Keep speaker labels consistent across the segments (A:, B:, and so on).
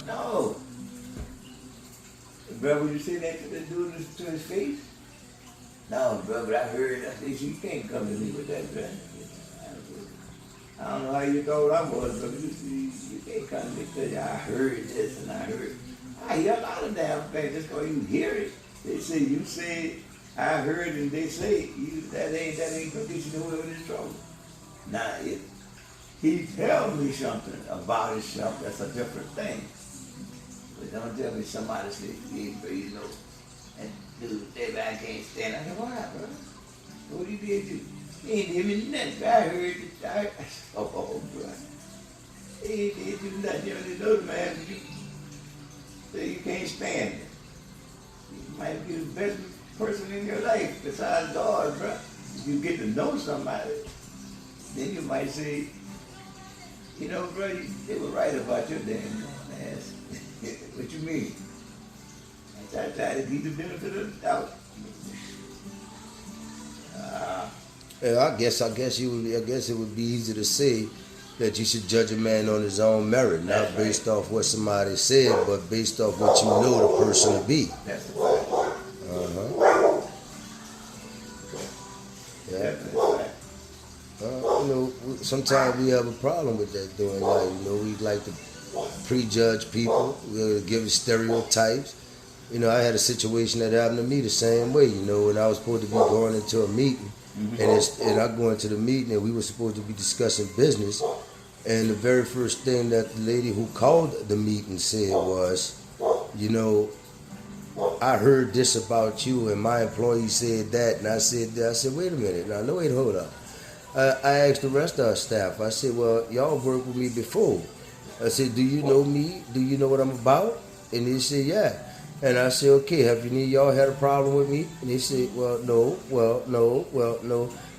A: No. Brother, would you say that to the dude to his face? No, brother, I heard. I said, you can't come to me with that, brother. I don't know how you thought I was, brother. You can't come to me because I heard this and I heard. I hear a lot of damn things just because you hear it. They say, you say, I heard, and they say, that ain't gonna get you nowhere with this trouble. Now, if he tells me something about himself, that's a different thing. But don't tell me somebody say, yeah, bro, you know, and dude, I can't stand it. I said, why, bro? What you did do? He ain't did me nothing. I heard it. Oh, bro. He ain't did you nothing. You know, this other man, you say you can't stand it. You might be the best person in your life besides God, bro. If you get to know somebody, then you might say, you know, bro, they were right about your damn ass. What you mean? I try to give the benefit of the doubt.
B: I guess it would be easy to say that you should judge a man on his own merit, not based off what somebody said, but based off what you know the person to be.
A: That's the fact.
B: Yeah. You know, sometimes we have a problem with that doing that. You know, we like to prejudge people. We give stereotypes. You know, I had a situation that happened to me the same way. You know, when I was supposed to be going into a meeting, and I go into the meeting, and we were supposed to be discussing business, and the very first thing that the lady who called the meeting said was, you know, I heard this about you, and my employee said that, and I said, wait a minute, now, no, wait, hold up. I asked the rest of our staff, I said, well, y'all worked with me before. I said, do you know me? Do you know what I'm about? And they said, yeah. And I said, okay, have any of y'all had a problem with me? And they said, no.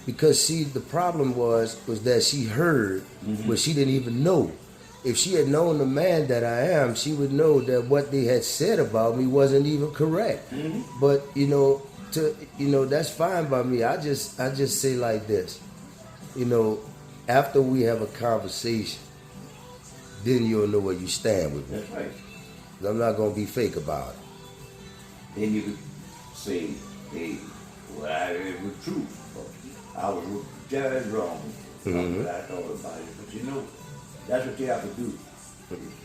B: Because, see, the problem was that she heard, but she didn't even know. If she had known the man that I am, she would know that what they had said about me wasn't even correct. But, you know, that's fine by me. I just say like this. You know, after we have a conversation, then you'll know where you stand with me.
A: That's right.
B: I'm not going to be fake about it.
A: Then you could say, hey, what I heard was true. I was just wrong. What I thought about it. But you know, that's what you have to do.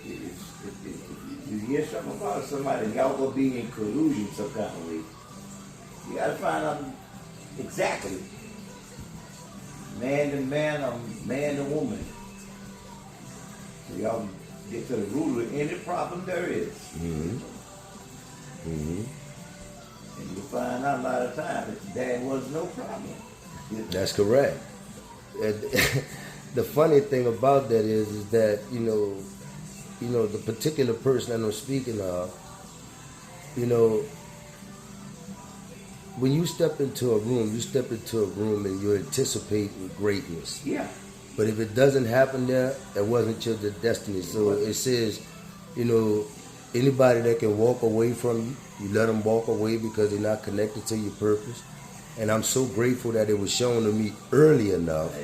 A: If you hear something about somebody, y'all gonna be in collusion some kind of way. You gotta find out exactly. Man to man or man to woman. So y'all get to the root of any problem there is. And you'll find out a lot of times that there was no problem.
B: That's correct. The funny thing about that is that, you know, the particular person that I'm speaking of, you know, when you step into a room and you're anticipating greatness.
A: Yeah.
B: But if it doesn't happen there, it wasn't your destiny. So it says, you know, anybody that can walk away from you let them walk away because they're not connected to your purpose. And I'm so grateful that it was shown to me early enough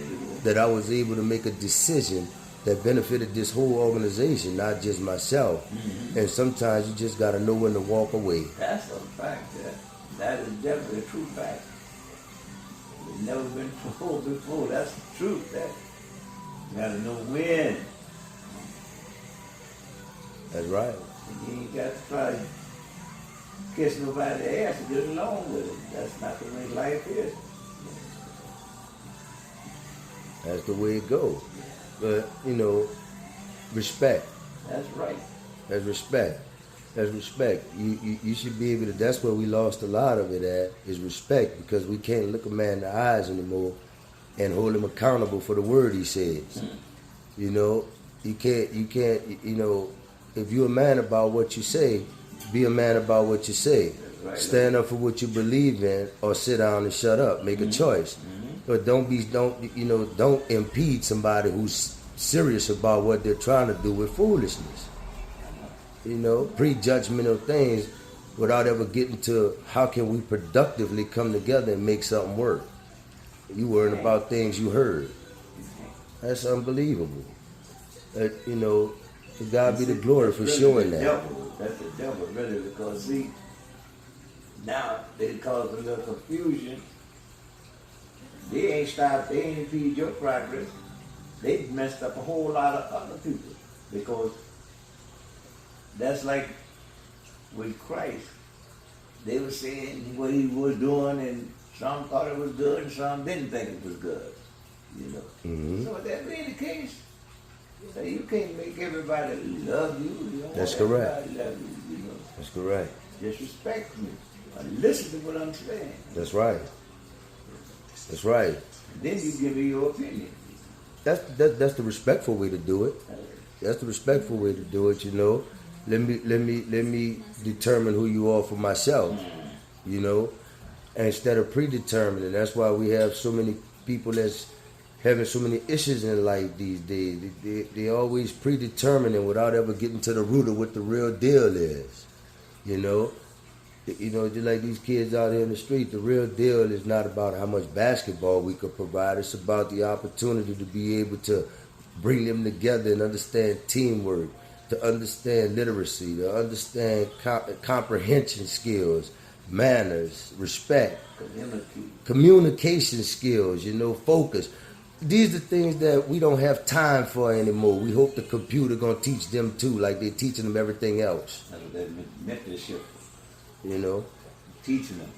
B: that I was able to make a decision that benefited this whole organization, not just myself. And sometimes you just got to know when to walk away.
A: That's a fact. That is definitely a true fact. It's never been told before. That's the truth. That you got to know when.
B: That's right.
A: And you ain't got to try to kiss nobody's ass to get along with it. That's not the way life is.
B: That's the way it goes. But, you know, respect.
A: That's right.
B: That's respect. That's respect. You should be able to, that's where we lost a lot of it at, is respect, because we can't look a man in the eyes anymore and hold him accountable for the word he says. You know, you can't, you know, if you're a man about what you say, be a man about what you say. Right. Stand up for what you believe in, or sit down and shut up. Make a choice. But don't impede somebody who's serious about what they're trying to do with foolishness. You know, prejudgmental things without ever getting to how can we productively come together and make something work. You worrying about things you heard. That's unbelievable. You know, To God be the glory for
A: really
B: showing
A: the
B: that.
A: devil. That's the devil, really, because see, now they cause a little confusion. They ain't stopped, they ain't impeded your progress. They messed up a whole lot of other people. Because that's like with Christ. They were saying what he was doing, and some thought it was good, and some didn't think it was good. You know.
B: Mm-hmm.
A: So if that being the case, you can't make everybody love you. You don't
B: That's
A: want
B: correct.
A: everybody love you, you know.
B: That's correct.
A: Just respect me. Listen to what I'm saying.
B: That's right. That's right.
A: Then you give me your opinion.
B: That's the respectful way to do it. That's the respectful way to do it. You know, let me determine who you are for myself. You know, and instead of predetermining. That's why we have so many people that's having so many issues in life these days. They always predetermining without ever getting to the root of what the real deal is. You know, just like these kids out here in the street, the real deal is not about how much basketball we could provide. It's about the opportunity to be able to bring them together and understand teamwork, to understand literacy, to understand comprehension skills, manners, respect, communication skills, focus. These are things that we don't have time for anymore. We hope the computer gonna teach them too, like they're teaching them everything else.
A: That's what that mentorship. Teaching them.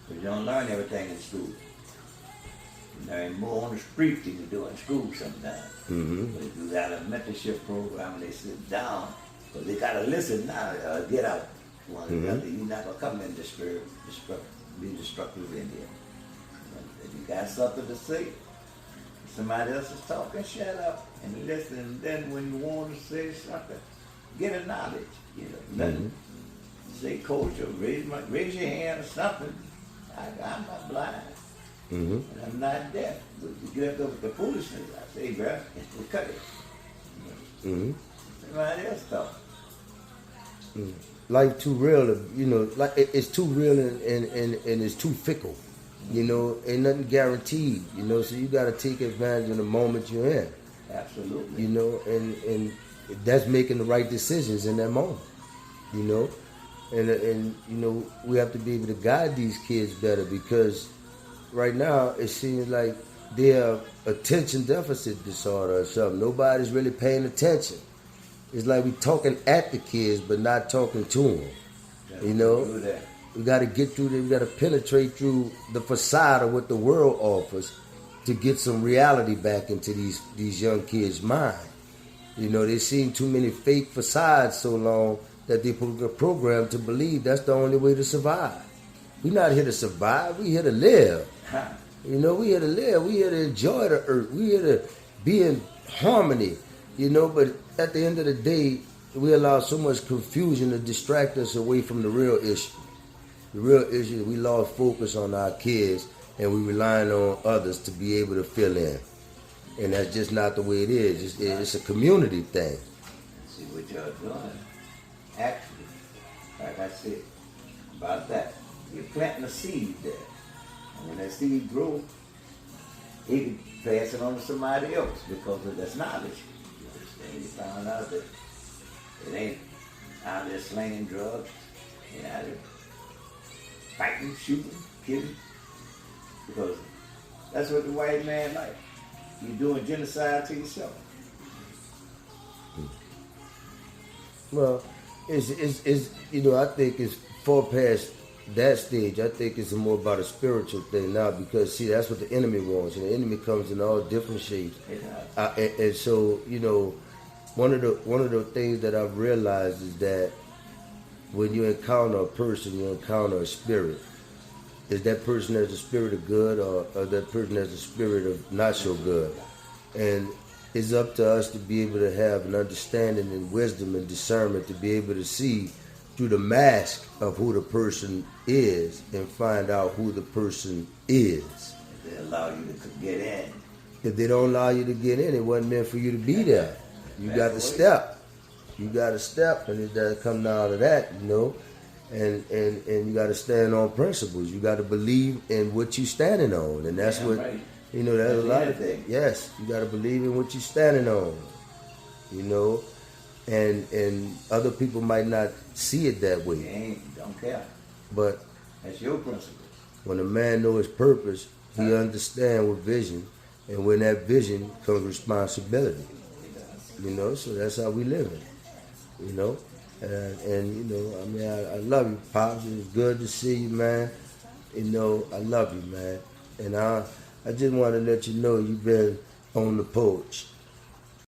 A: But you don't learn everything in school. You learn more on the street than you do in school sometimes.
B: Mm-hmm.
A: But if you got a mentorship program and they sit down, because they got to listen now, get out one another. You're not going to come in be destructive in here. If you got something to say, somebody else is talking, shut up and listen. And then when you want to say something, get a knowledge. Nothing. Say, coach, or raise your hand or something. I'm not blind. And I'm not deaf. But you get up with the foolishness. I say, bro, we cut it. Somebody else talk.
B: Life too real, like it's too real and it's too fickle. Ain't nothing guaranteed. So you got to take advantage of the moment you're in.
A: Absolutely.
B: And that's making the right decisions in that moment. And we have to be able to guide these kids better, because right now it seems like they have attention deficit disorder or something. Nobody's really paying attention. It's like we talking at the kids but not talking to them. We got to get through. We got to penetrate through the facade of what the world offers to get some reality back into these young kids' mind. They've seen too many fake facades so long that they programmed to believe that's the only way to survive. We're not here to survive. We're here to live. We here to live. We here to enjoy the earth. We here to be in harmony. But at the end of the day, we allow so much confusion to distract us away from the real issue. The real issue is we lost focus on our kids and we relying on others to be able to fill in. And that's just not the way it is. It's a community thing.
A: See what y'all doing. Actually, like I said about that, you're planting a seed there. And when that seed grows, he can pass it on to somebody else because of this knowledge. You understand? You found out that it ain't out there slinging drugs, ain't out there fighting, shooting, killing. Because that's what the white man like. You're doing genocide to yourself.
B: Well, it's I think it's far past that stage. I think it's more about a spiritual thing now, because see, that's what the enemy wants, and the enemy comes in all different shapes. And so one of the things that I've realized is that when you encounter a person, you encounter a spirit. Is that person has a spirit of good, or that person has a spirit of not so good? And it's up to us to be able to have an understanding and wisdom and discernment to be able to see through the mask of who the person is and find out who the person is.
A: If they allow you to get in.
B: If they don't allow you to get in, it wasn't meant for you to be there. You got to step. You got to step, and it doesn't come out of that, And you got to stand on principles. You got to believe in what you're standing on, and that's what.
A: Right.
B: There's a lot of things. Yes, you got to believe in what you're standing on. you know, and other people might not see it that
A: You
B: way.
A: ain't, don't care.
B: But
A: That's your principle.
B: when a man knows his purpose, he understands with vision, and when that vision comes responsibility. You know, so that's how we live it. You know, and you know, I mean, I love you, Pops. It's good to see you, man. You know, I love you, man. And I just want to let you know you've been on the porch.